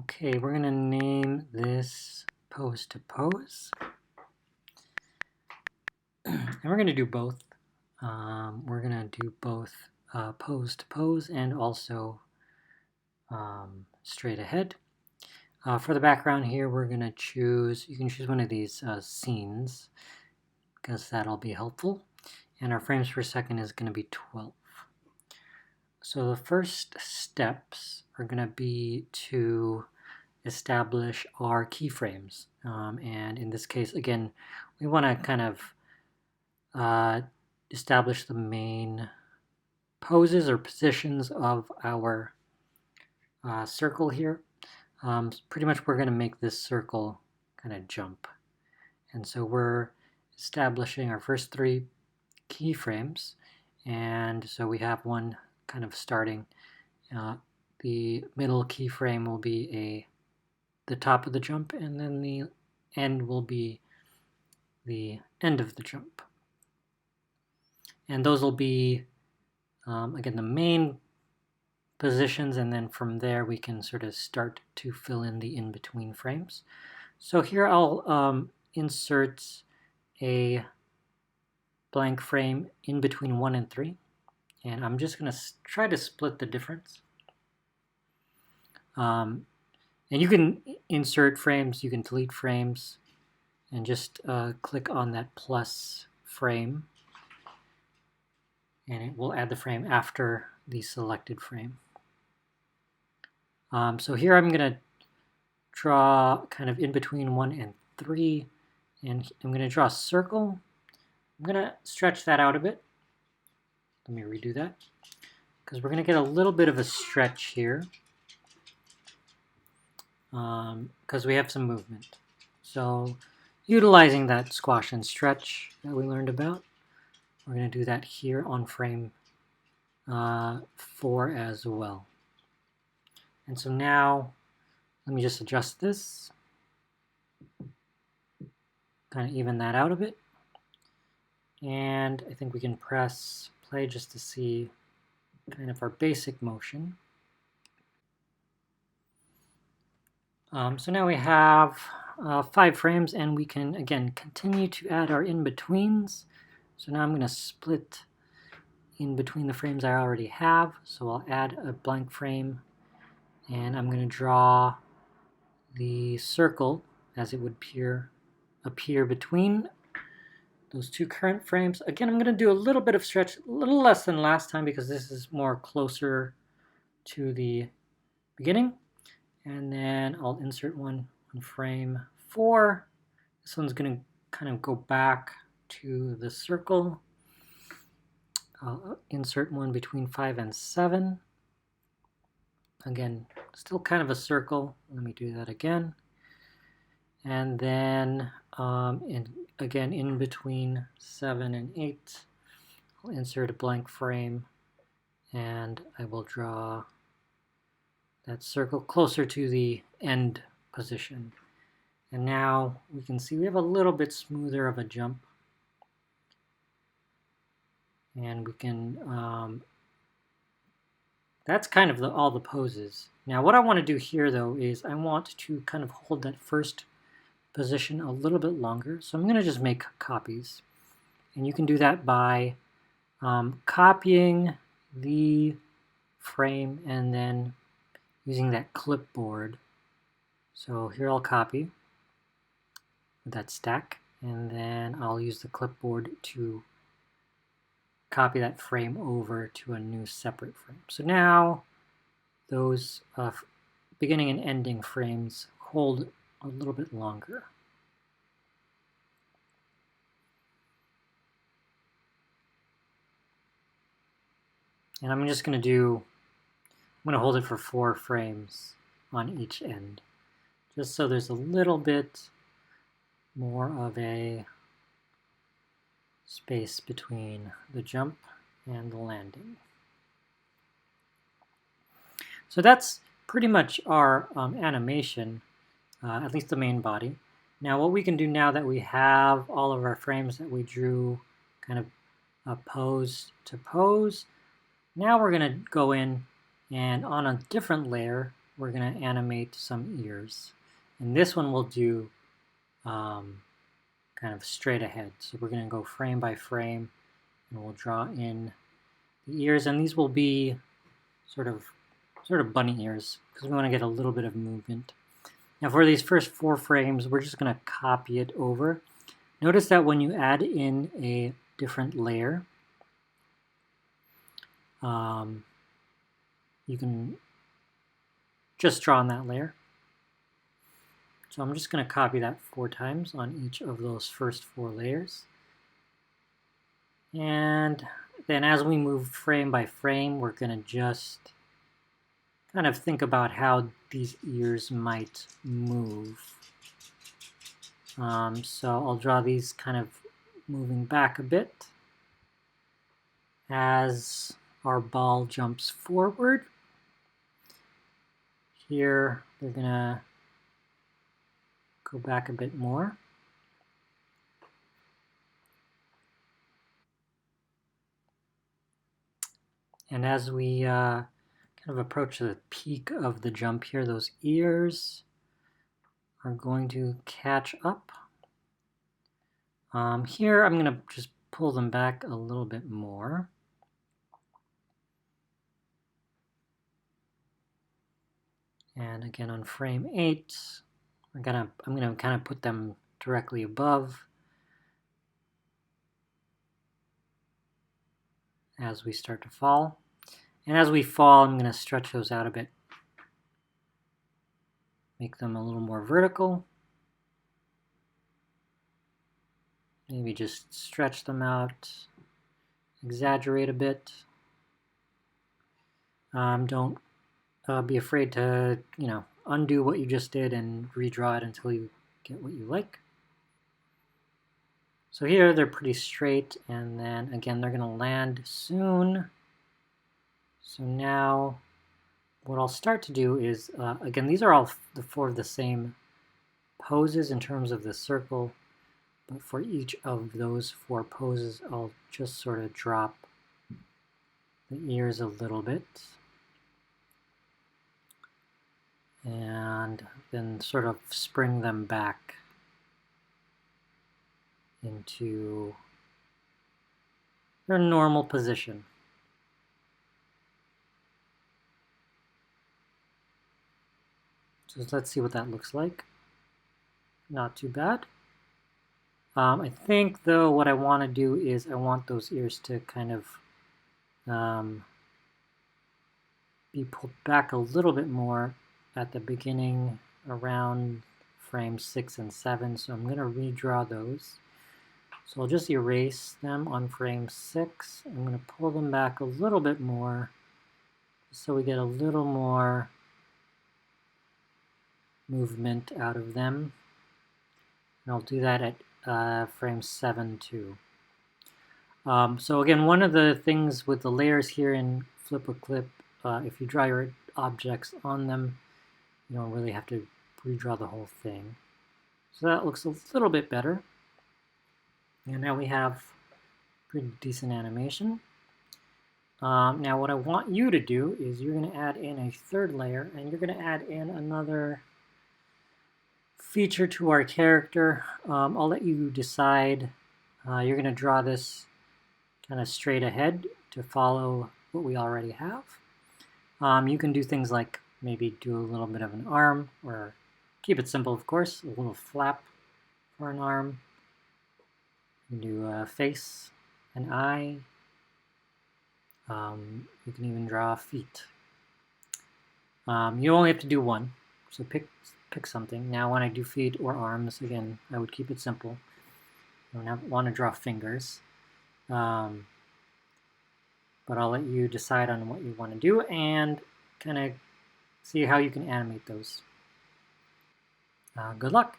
Okay, we're going to name this pose to pose. And we're going to do both. We're going to do both pose to pose and also straight ahead. For the background here, we're going to choose, you can choose one of these scenes because that'll be helpful. And our frames per second is going to be 12. So the first steps are going to be to establish our keyframes. And in this case, again, we want to kind of establish the main poses or positions of our circle here. Pretty much we're going to make this circle kind of jump. And so we're establishing our first 3 keyframes. And so we have one kind of starting. The middle keyframe will be the top of the jump, and then the end will be the end of the jump. And those will be, again, the main positions, and then from there we can sort of start to fill in the in-between frames. So here I'll insert a blank frame in between 1 and 3, and I'm just going to try to split the difference. And you can insert frames, you can delete frames, and just click on that plus frame, and it will add the frame after the selected frame. So here I'm going to draw kind of in between 1 and 3, and I'm going to draw a circle. I'm going to stretch that out a bit. Let me redo that, because we're going to get a little bit of a stretch here. Because we have some movement. So utilizing that squash and stretch that we learned about, we're going to do that here on frame 4 as well. And so now, let me just adjust this, kind of even that out a bit. And I think we can press play just to see kind of our basic motion. So now we have 5 frames, and we can, again, continue to add our in-betweens. So now I'm going to split in between the frames I already have. So I'll add a blank frame, and I'm going to draw the circle as it would appear between those 2 current frames. Again, I'm going to do a little bit of stretch, a little less than last time because this is more closer to the beginning. And then I'll insert one on frame 4. This one's going to kind of go back to the circle. I'll insert one between 5 and 7. Again, still kind of a circle. Let me do that again. And then, again, in between 7 and 8, I'll insert a blank frame, and I will draw that circle closer to the end position. And now we can see we have a little bit smoother of a jump. And we can, that's kind of all the poses. Now what I want to do here though is I want to kind of hold that first position a little bit longer. So I'm going to just make copies. And you can do that by copying the frame and then using that clipboard. So here I'll copy that stack, and then I'll use the clipboard to copy that frame over to a new separate frame. So now those beginning and ending frames hold a little bit longer. And I'm just going to hold it for 4 frames on each end, just so there's a little bit more of a space between the jump and the landing. So that's pretty much our animation, at least the main body. Now what we can do now that we have all of our frames that we drew kind of pose to pose, now we're going to go in and on a different layer, we're going to animate some ears. And this one we'll do kind of straight ahead. So we're going to go frame by frame, and we'll draw in the ears, and these will be sort of bunny ears because we want to get a little bit of movement. Now for these first 4 frames, we're just going to copy it over. Notice that when you add in a different layer, you can just draw on that layer. So I'm just going to copy that 4 times on each of those first 4 layers. And then as we move frame by frame, we're going to just kind of think about how these ears might move. So I'll draw these kind of moving back a bit as our ball jumps forward. Here they're going to go back a bit more. And as we kind of approach the peak of the jump here, those ears are going to catch up. Here I'm going to just pull them back a little bit more. And again on frame 8, I'm going to kind of put them directly above as we start to fall. And as we fall, I'm going to stretch those out a bit. Make them a little more vertical. Maybe just stretch them out, exaggerate a bit. Don't be afraid to, undo what you just did and redraw it until you get what you like. So here they're pretty straight, and then again they're going to land soon. So now what I'll start to do is, again, these are all the 4 of the same poses in terms of the circle, but for each of those 4 poses, I'll just sort of drop the ears a little bit. And then sort of spring them back into their normal position. So let's see what that looks like. Not too bad. I think though what I want to do is I want those ears to kind of be pulled back a little bit more at the beginning around frames 6 and 7, so I'm going to redraw those. So I'll just erase them on frame 6. I'm going to pull them back a little bit more so we get a little more movement out of them. And I'll do that at frame 7 too. So again, one of the things with the layers here in Flip a Clip, if you draw your objects on them, you don't really have to redraw the whole thing. So that looks a little bit better. And now we have pretty decent animation. Now what I want you to do is you're going to add in a 3rd layer, and you're going to add in another feature to our character. I'll let you decide. You're going to draw this kind of straight ahead to follow what we already have. You can do things like maybe do a little bit of an arm, or keep it simple, of course, a little flap for an arm. You can do a face, an eye. You can even draw feet. You only have to do one, so pick something. Now when I do feet or arms, again, I would keep it simple. I don't want to draw fingers. But I'll let you decide on what you want to do and kind of see how you can animate those. Good luck!